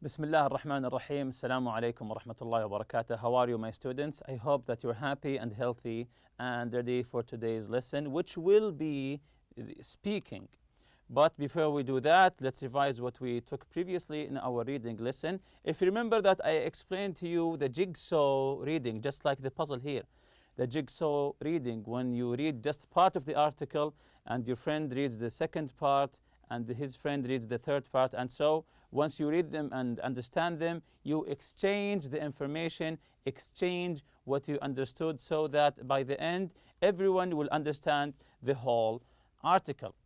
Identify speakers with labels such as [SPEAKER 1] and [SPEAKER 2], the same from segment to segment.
[SPEAKER 1] Bismillah ar-Rahman ar-Rahim. Assalamu alaikum wa rahmatullahi wa barakatuh. How are you, my students? I hope that you're happy and healthy and ready for today's lesson, which will be speaking. But before we do that, let's revise what we took previously in our reading lesson. If you remember that I explained to you the jigsaw reading, just like the puzzle here. The jigsaw reading, when you read just part of the article and your friend reads the second part and his friend reads the third part, and so once you read them and understand them, you exchange the information, exchange what you understood, so that by the end everyone will understand the whole article.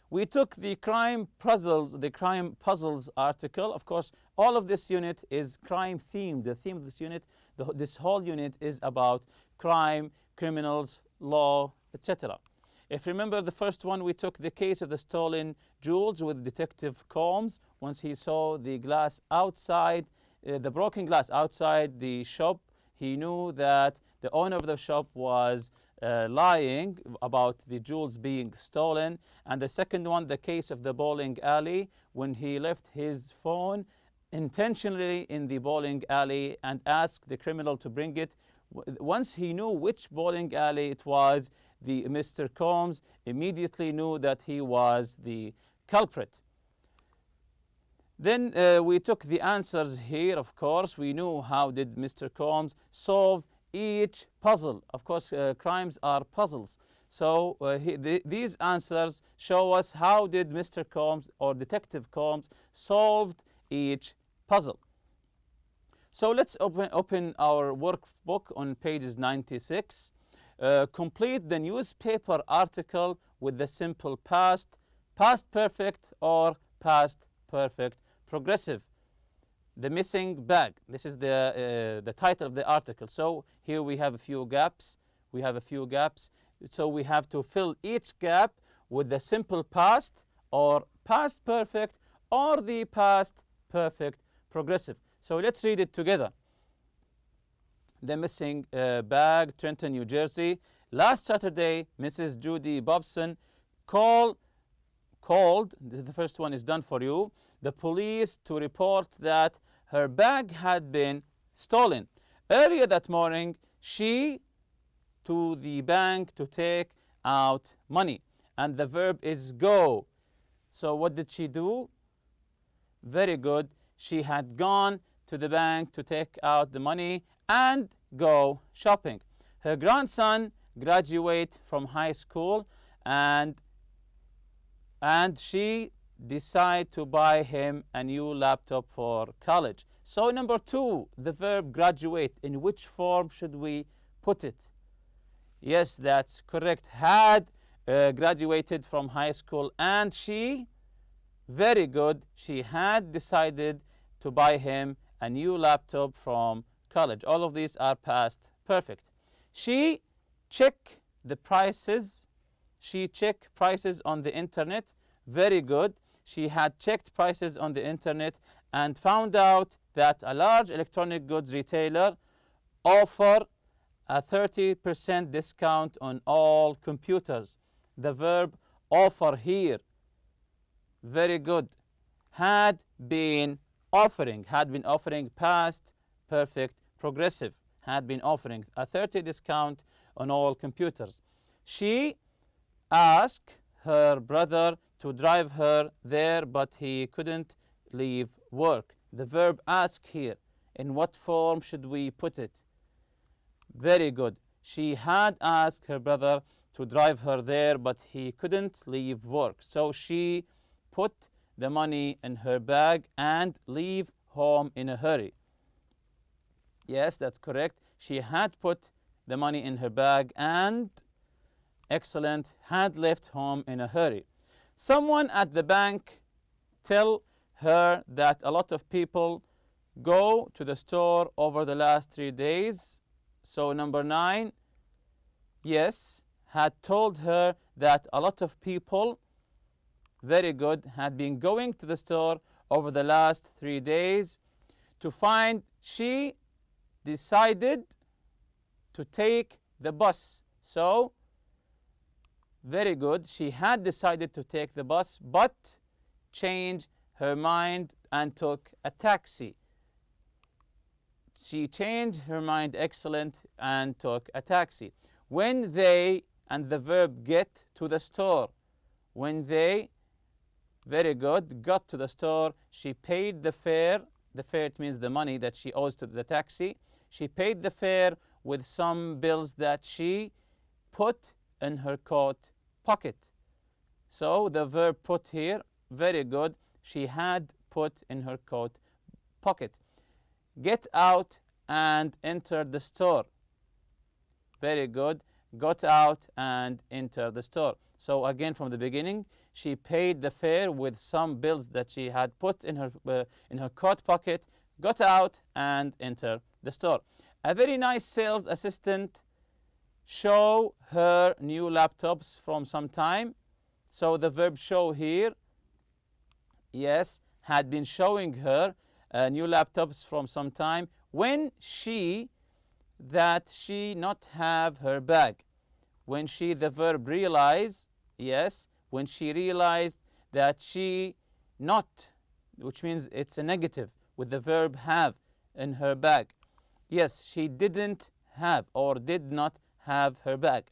[SPEAKER 1] We took the crime puzzles article. Of course, all of this unit is crime themed. The theme of this unit, this whole unit is about crime, criminals, law, etc. If you remember the first one, we took the case of the stolen jewels with Detective Combs. Once he saw the glass outside, the broken glass outside the shop, he knew that the owner of the shop was lying about the jewels being stolen. And the second one, the case of the bowling alley, when he left his phone intentionally in the bowling alley and asked the criminal to bring it. Once he knew which bowling alley it was, the Mr. Combs immediately knew that he was the culprit. Then we took the answers here. Of course, we knew how did Mr. Combs solve each puzzle. Of course, crimes are puzzles. So these answers show us how did Mr. Combs or Detective Combs solved each puzzle. So let's open our workbook on pages 96. Complete the newspaper article with the simple past, past perfect, or past perfect progressive. The missing bag. This is the title of the article. So here we have a few gaps. So we have to fill each gap with the simple past or past perfect or the past perfect progressive. So let's read it together. The missing bag, Trenton, New Jersey. Last Saturday, Mrs. Judy Bobson called, the first one is done for you, the police to report that her bag had been stolen. Earlier that morning, she to the bank to take out money. And the verb is go. So what did she do? Very good. She had gone to the bank to take out the money and go shopping. Her grandson graduated from high school and she decided to buy him a new laptop for college. So number 2, the verb graduate, in which form should we put it? Yes, that's correct. Had graduated from high school and she, very good, she had decided to buy him a new laptop from college. All of these are past perfect. She checked the prices. She checked prices on the internet. Very good. She had checked prices on the internet and found out that a large electronic goods retailer offer a 30% discount on all computers. The verb offer here. Very good. Had been offering past perfect progressive. Had been offering a 30% discount on all computers. She asked her brother to drive her there, but he couldn't leave work. The verb ask here, in what form should we put it? Very good. She had asked her brother to drive her there, but he couldn't leave work. So she put the money in her bag and leave home in a hurry. Yes, that's correct. She had put the money in her bag and, excellent, had left home in a hurry. Someone at the bank tell her that a lot of people go to the store over the last 3 days. So number 9, yes, had told her that a lot of people, very good, had been going to the store over the last 3 days. To find, she decided to take the bus. So, very good, she had decided to take the bus, but changed her mind and took a taxi. She changed her mind, excellent, and took a taxi. When they, and the verb get to the store. When they, very good, got to the store, she paid the fare. The fare, it means the money that she owes to the taxi. She paid the fare with some bills that she put in her coat pocket. So the verb put here, very good. She had put in her coat pocket. Get out and enter the store. Very good. Got out and enter the store. So again, from the beginning, she paid the fare with some bills that she had put in her coat pocket, got out and entered the store. A very nice sales assistant show her new laptops from some time. So the verb show here, yes, had been showing her new laptops from some time when she not have her bag. When she, the verb realize, yes, when she realized that she not, which means it's a negative with the verb have in her bag. Yes, she didn't have or did not have her bag.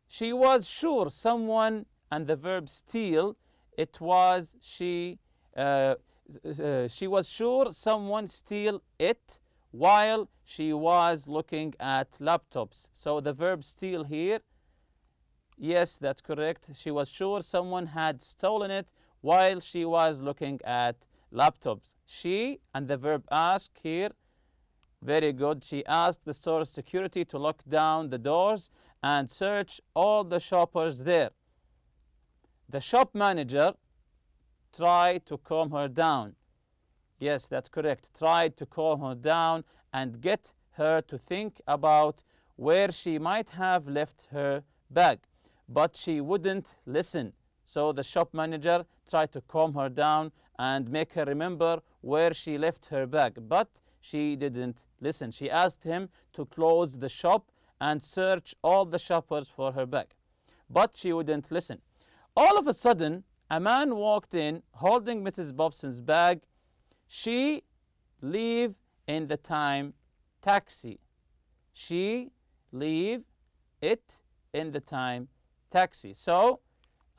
[SPEAKER 1] She was sure someone, and the verb steal, it was she was sure someone steal it while she was looking at laptops. So the verb steal here, yes, that's correct. She was sure someone had stolen it while she was looking at laptops. She, and the verb ask here, very good. She asked the store security to lock down the doors and search all the shoppers there. The shop manager tried to calm her down. Yes, that's correct. Tried to calm her down and get her to think about where she might have left her bag. But she wouldn't listen. So the shop manager tried to calm her down and make her remember where she left her bag. But she didn't listen. She asked him to close the shop and search all the shoppers for her bag. But she wouldn't listen. All of a sudden, a man walked in holding Mrs. Bobson's bag. She leave in the time taxi. She leave it in the time taxi. So,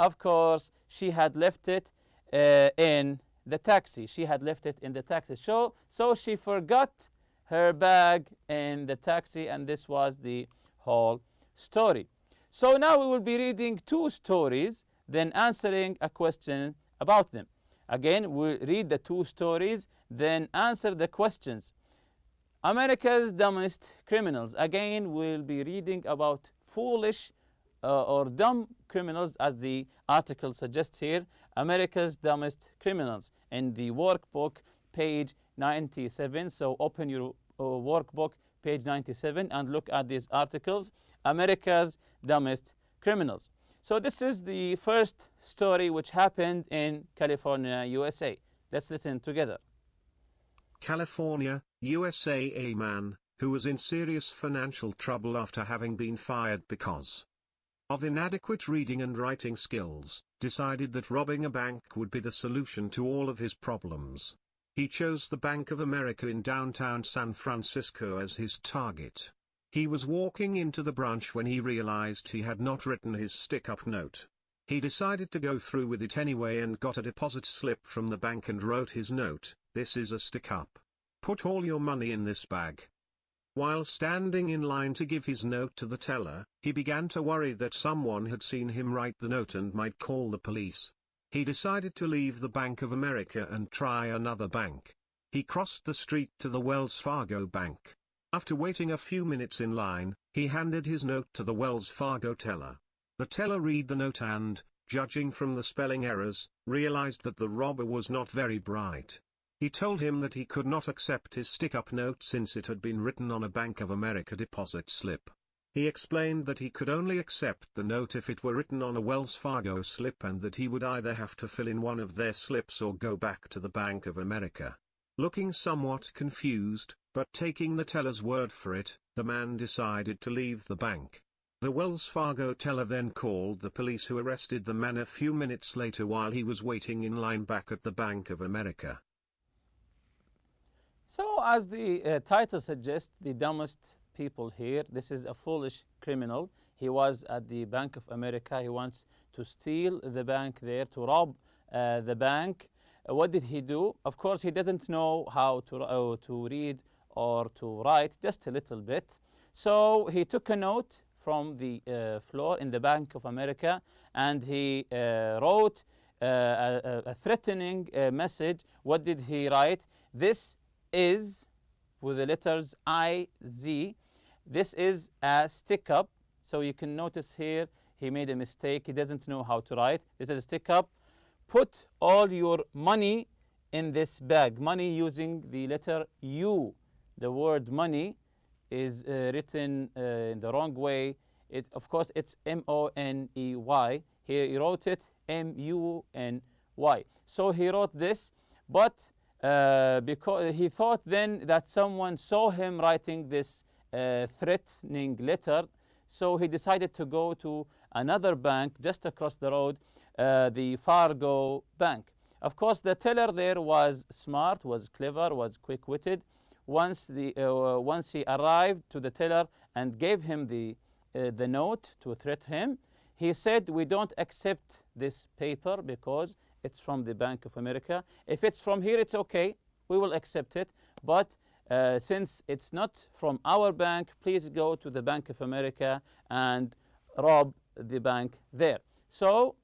[SPEAKER 1] of course, she had left it in the taxi. She had left it in the taxi. So she forgot her bag in the taxi, and this was the whole story. So now we will be reading two stories, then answering a question about them. Again, we'll read the two stories, then answer the questions. America's dumbest criminals. Again, we'll be reading about foolish or dumb criminals, as the article suggests here. America's dumbest criminals in the workbook, page 97. So open your workbook, page 97, and look at these articles. America's dumbest criminals. So this is the first story which happened in California, USA. Let's listen together.
[SPEAKER 2] California, USA. A man, who was in serious financial trouble after having been fired because of inadequate reading and writing skills, decided that robbing a bank would be the solution to all of his problems. He chose the Bank of America in downtown San Francisco as his target. He was walking into the branch when he realized he had not written his stick-up note. He decided to go through with it anyway and got a deposit slip from the bank and wrote his note, "This is a stick-up. Put all your money in this bag." While standing in line to give his note to the teller, he began to worry that someone had seen him write the note and might call the police. He decided to leave the Bank of America and try another bank. He crossed the street to the Wells Fargo Bank. After waiting a few minutes in line, he handed his note to the Wells Fargo teller. The teller read the note and, judging from the spelling errors, realized that the robber was not very bright. He told him that he could not accept his stick-up note since it had been written on a Bank of America deposit slip. He explained that he could only accept the note if it were written on a Wells Fargo slip and that he would either have to fill in one of their slips or go back to the Bank of America. Looking somewhat confused, but taking the teller's word for it, the man decided to leave the bank. The Wells Fargo teller then called the police, who arrested the man a few minutes later while he was waiting in line back at the Bank of America.
[SPEAKER 1] So, as the title suggests, the dumbest people here, this is a foolish criminal. He was at the Bank of America. He wants to steal the bank there, to rob the bank. What did he do? Of course, he doesn't know how to read or to write, just a little bit. So he took a note from the floor in the Bank of America, and he wrote a threatening message. What did he write? This is, with the letters I-Z, this is a stick-up. So you can notice here he made a mistake. He doesn't know how to write. This is a stick-up. Put all your money in this bag. Money using the letter U. The word money is written in the wrong way. Of course, it's M-O-N-E-Y. Here he wrote it M-U-N-Y. So he wrote this, but because he thought then that someone saw him writing this threatening letter, so he decided to go to another bank just across the road, the Fargo Bank. Of course, the teller there was smart, was clever, was quick-witted. Once he arrived to the teller and gave him the note to threaten him, he said, "We don't accept this paper because it's from the Bank of America. If it's from here, it's okay. We will accept it. But since it's not from our bank, please go to the Bank of America and rob the bank there." So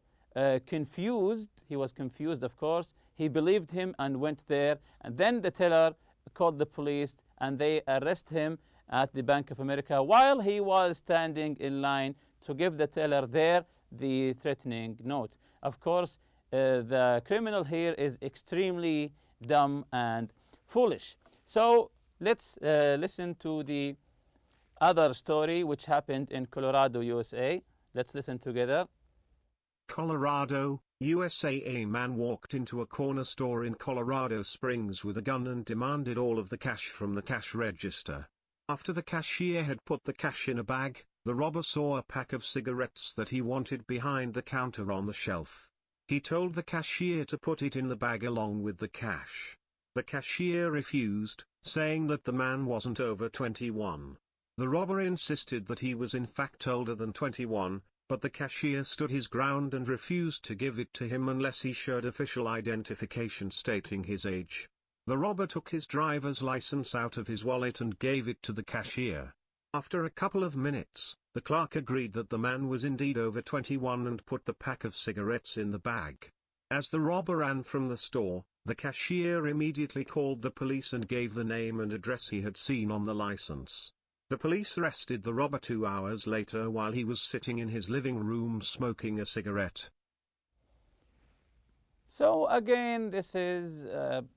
[SPEAKER 1] confused, he was confused, of course. He believed him and went there. And then the teller called the police, and they arrest him at the Bank of America while he was standing in line to give the teller there the threatening note. Of course, the criminal here is extremely dumb and foolish. So let's listen to the other story which happened in Colorado, USA. Let's listen together.
[SPEAKER 2] Colorado, USA. A man walked into a corner store in Colorado Springs with a gun and demanded all of the cash from the cash register. After the cashier had put the cash in a bag, the robber saw a pack of cigarettes that he wanted behind the counter on the shelf. He told the cashier to put it in the bag along with the cash. The cashier refused, saying that the man wasn't over 21. The robber insisted that he was in fact older than 21, but the cashier stood his ground and refused to give it to him unless he showed official identification stating his age. The robber took his driver's license out of his wallet and gave it to the cashier. After a couple of minutes, the clerk agreed that the man was indeed over 21 and put the pack of cigarettes in the bag. As the robber ran from the store, the cashier immediately called the police and gave the name and address he had seen on the license. The police arrested the robber 2 hours later while he was sitting in his living room smoking a cigarette.
[SPEAKER 1] So again, this is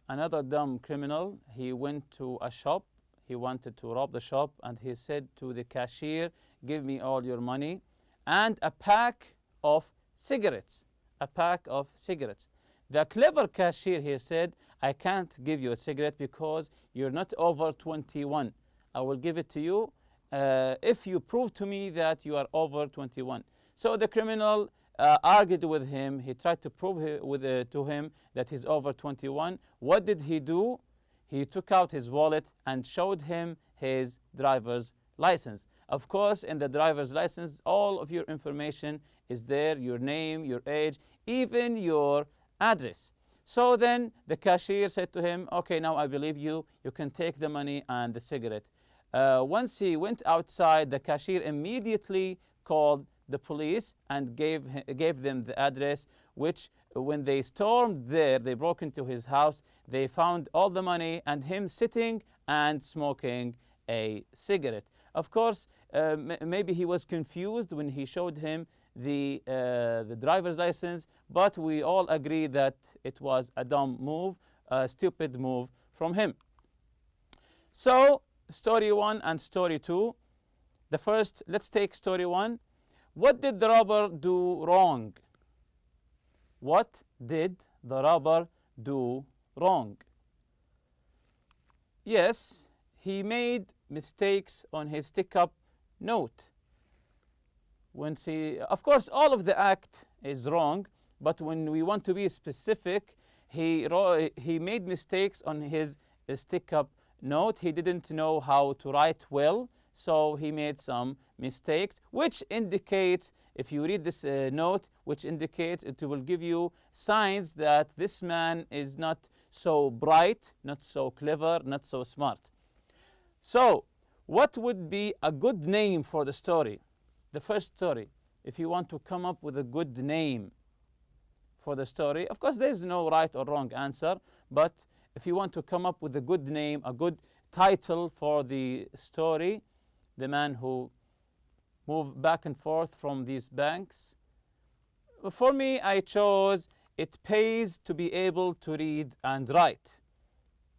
[SPEAKER 1] another dumb criminal. He went to a shop. He wanted to rob the shop, and he said to the cashier, "Give me all your money and a pack of cigarettes." A pack of cigarettes. The clever cashier here said, "I can't give you a cigarette because you're not over 21. I will give it to you if you prove to me that you are over 21. So the criminal argued with him. He tried to prove to him that he's over 21. What did he do? He took out his wallet and showed him his driver's license. Of course, in the driver's license, all of your information is there, your name, your age, even your address. So then the cashier said to him, "Okay, now I believe you. You can take the money and the cigarette." Once he went outside, the cashier immediately called the police and gave them the address, which when they stormed there, they broke into his house, they found all the money and him sitting and smoking a cigarette. Of course, maybe he was confused when he showed him the driver's license, but we all agree that it was a dumb move, a stupid move from him. So, story 1 and story 2. The first, let's take story 1. What did the robber do wrong? What did the robber do wrong? Yes, he made mistakes on his stick-up note. Of course, all of the act is wrong, but when we want to be specific, he made mistakes on his stick-up note, he didn't know how to write well, so he made some mistakes, which indicates, if you read this note, which indicates, it will give you signs that this man is not so bright, not so clever, not so smart. So, what would be a good name for the story? The first story, if you want to come up with a good name for the story, of course there is no right or wrong answer, but if you want to come up with a good name, a good title for the story, the man who moved back and forth from these banks, for me, I chose It Pays to Be Able to Read and Write.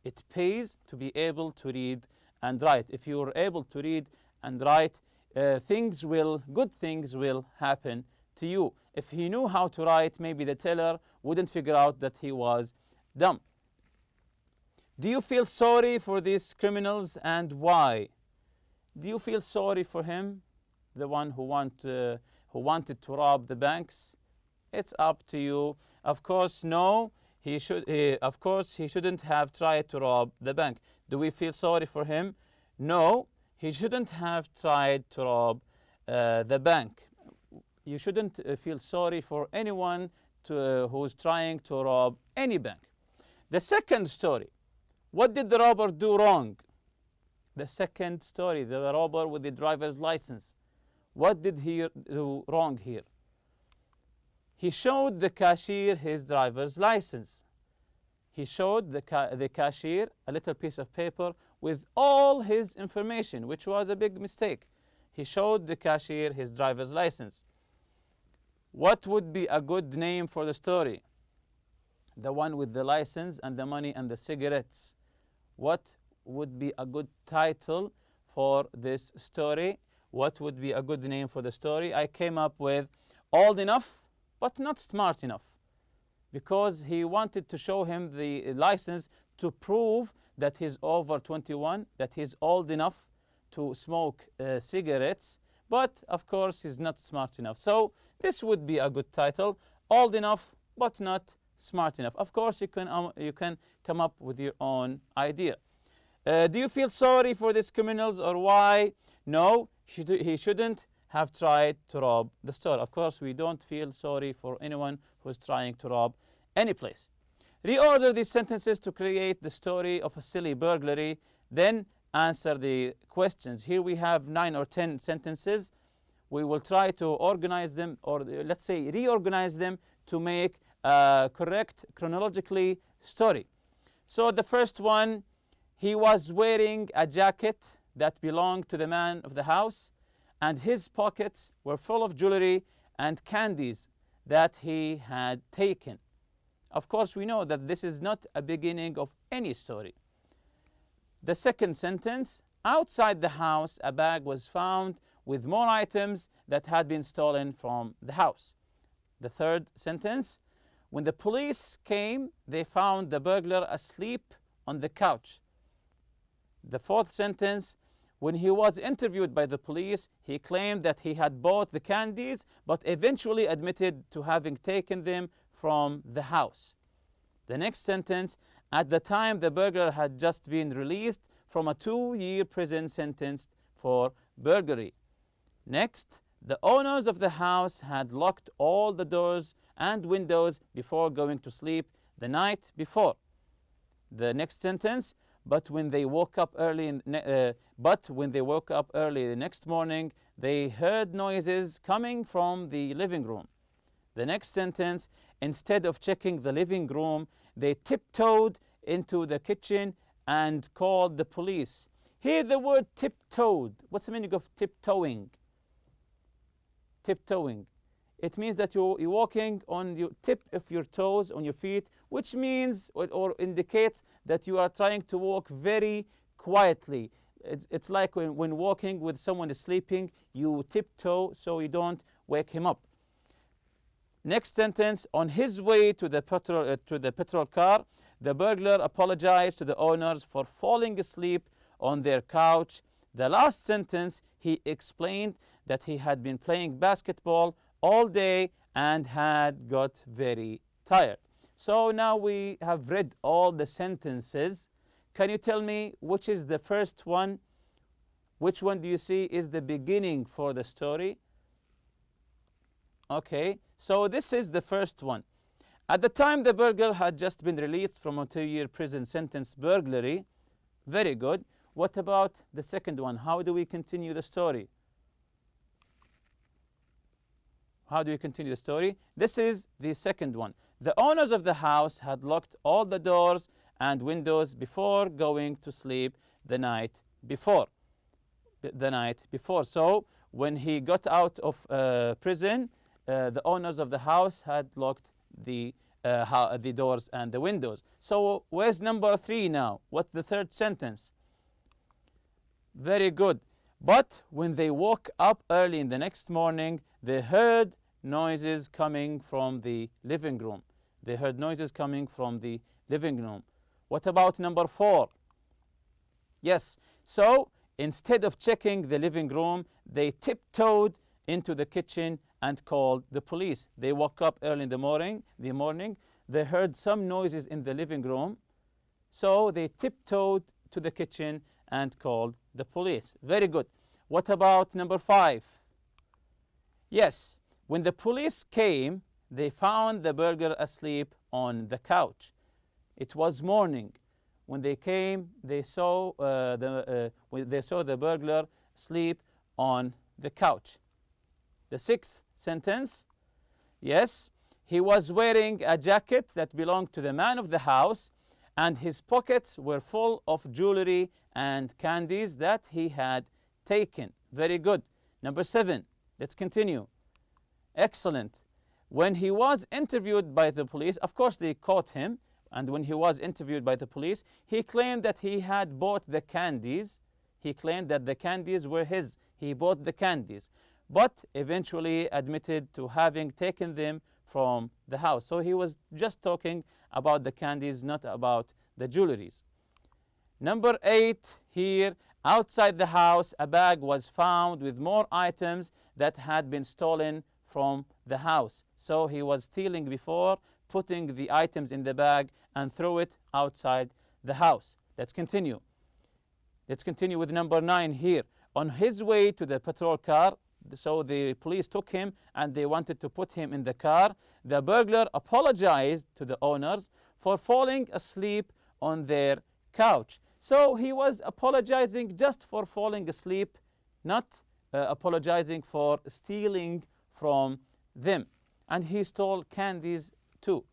[SPEAKER 1] It pays to be able to read and write. If you are able to read and write, good things will happen to you. If he knew how to write, maybe the teller wouldn't figure out that he was dumb. Do you feel sorry for these criminals, and why? Do you feel sorry for him, the one who wanted to rob the banks? It's up to you. Of course, no. Of course, he shouldn't have tried to rob the bank. Do we feel sorry for him? No, he shouldn't have tried to rob the bank. You shouldn't feel sorry for anyone who's trying to rob any bank. The second story, what did the robber do wrong? The second story, the robber with the driver's license. What did he do wrong here? He showed the cashier his driver's license. He showed the cashier a little piece of paper with all his information, which was a big mistake. He showed the cashier his driver's license. What would be a good name for the story? The one with the license and the money and the cigarettes. What would be a good title for this story? What would be a good name for the story? I came up with Old Enough, but Not Smart Enough, because he wanted to show him the license to prove that he's over 21, that he's old enough to smoke cigarettes, but of course he's not smart enough. So this would be a good title, Old Enough, but Not Smart Enough. Of course, you can come up with your own idea. Do you feel sorry for these criminals, or why? No, he shouldn't have tried to rob the store. Of course, we don't feel sorry for anyone who's trying to rob any place. Reorder these sentences to create the story of a silly burglary, then answer the questions. Here we have 9 or 10 sentences. We will try to organize them, or let's say reorganize them, to make a correct chronologically story. So the first one, he was wearing a jacket that belonged to the man of the house, and his pockets were full of jewelry and candies that he had taken. Of course, we know that this is not a beginning of any story. The second sentence, outside the house, a bag was found with more items that had been stolen from the house. The third sentence, when the police came, they found the burglar asleep on the couch. The fourth sentence, when he was interviewed by the police, he claimed that he had bought the candies, but eventually admitted to having taken them from the house. The next sentence, at the time the burglar had just been released from a 2-year prison sentence for burglary. Next, the owners of the house had locked all the doors and windows before going to sleep the night before. The next sentence, but when they woke up early the next morning, they heard noises coming from the living room. The next sentence, instead of checking the living room, they tiptoed into the kitchen and called the police. Here the word tiptoed. What's the meaning of tiptoeing? Tiptoeing. It means that you're walking on the tip of your toes, on your feet, which means or indicates that you are trying to walk very quietly. It's like when walking with someone is sleeping, you tiptoe so you don't wake him up. Next sentence, on his way to the petrol car, the burglar apologized to the owners for falling asleep on their couch. The last sentence, he explained that he had been playing basketball all day and had got very tired. So now we have read all the sentences Can you tell me which is the first one? Which one do you see is the beginning for the story? Okay, so this is the first one. At the time, the burglar had just been released from a 2-year prison sentence burglary. Very good. What about the second one? How do we continue the story? How do we continue the story? This is the second one. The owners of the house had locked all the doors and windows before going to sleep the night before. So when he got out of prison, the owners of the house had locked the doors and the windows. So where's number 3 now? What's the third sentence? Very good. But when they woke up early in the next morning, they heard noises coming from the living room. They heard noises coming from the living room. What about number 4? Yes, so instead of checking the living room, they tiptoed into the kitchen and called the police. They woke up early in the morning. They heard some noises in the living room, so they tiptoed to the kitchen and called the police. Very good. What about number 5? Yes, when the police came, they found the burglar asleep on the couch. It was morning. When they came, they saw the burglar sleep on the couch. The 6th sentence, yes, he was wearing a jacket that belonged to the man of the house, and his pockets were full of jewelry and candies that he had taken. Very good. Number 7, let's continue. Excellent. When he was interviewed by the police, of course they caught him, and when he was interviewed by the police, he claimed that he had bought the candies. He claimed that the candies were his. He bought the candies, but eventually admitted to having taken them from the house. So he was just talking about the candies, not about the jewelries. Number 8 here, outside the house, a bag was found with more items that had been stolen from the house. So he was stealing before, putting the items in the bag and throw it outside the house. Let's continue. Let's continue with number 9 here. On his way to the patrol car, so the police took him and they wanted to put him in the car. The burglar apologized to the owners for falling asleep on their couch. So he was apologizing just for falling asleep, not apologizing for stealing from them. And he stole candies too.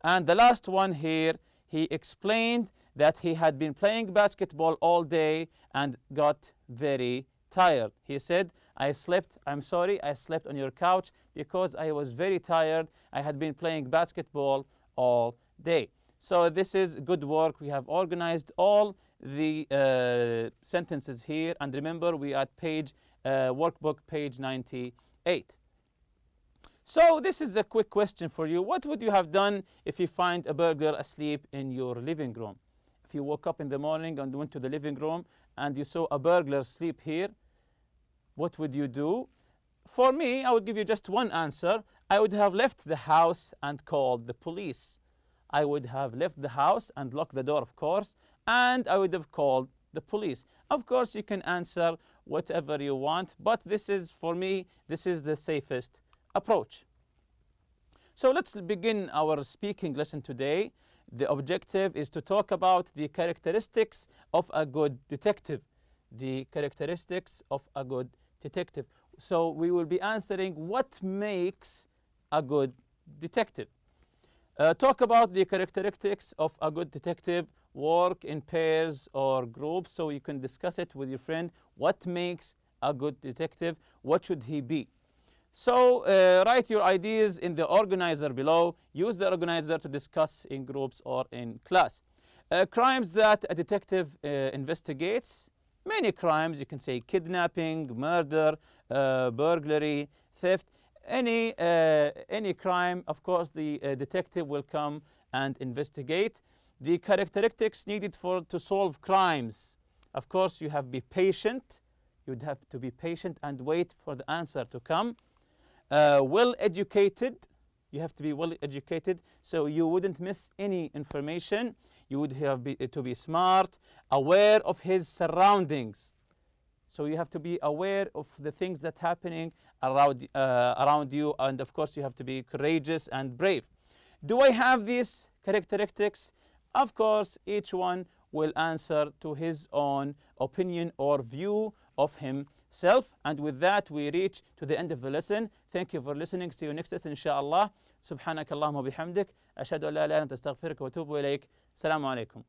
[SPEAKER 1] And the last one here, he explained that he had been playing basketball all day and got very tired. He said, I slept on your couch because I was very tired. I had been playing basketball all day. So this is good work. We have organized all the sentences here. And remember, we are at workbook page 98. So this is a quick question for you. What would you have done if you find a burglar asleep in your living room? If you woke up in the morning and went to the living room and you saw a burglar sleep here, what would you do? For me, I would give you just one answer. I would have left the house and called the police. I would have left the house and locked the door, of course, and I would have called the police. Of course, you can answer whatever you want, but this is, for me, this is the safest approach. So let's begin our speaking lesson today. The objective is to talk about the characteristics of a good detective. The characteristics of a good detective. So we will be answering what makes a good detective. Talk about the characteristics of a good detective. Work in pairs or groups so you can discuss it with your friend. What makes a good detective? What should he be? So write your ideas in the organizer below. Use the organizer to discuss in groups or in class. Crimes that a detective investigates. Many crimes, you can say kidnapping, murder, burglary, theft. Any crime, of course, the detective will come and investigate. The characteristics needed to solve crimes. Of course, you have to be patient. You'd have to be patient and wait for the answer to come. Well-educated. You have to be well-educated so you wouldn't miss any information. You would have to be smart, aware of his surroundings. So you have to be aware of the things that are happening around you, and of course you have to be courageous and brave. Do I have these characteristics? Of course, each one will answer to his own opinion or view of himself. And with that, we reach to the end of the lesson. Thank you for listening. See you next lesson, inshallah. سبحانك اللهم وبحمدك أشهد أن لا إله إلا أنت أستغفرك وأتوب إليك. السلام عليكم.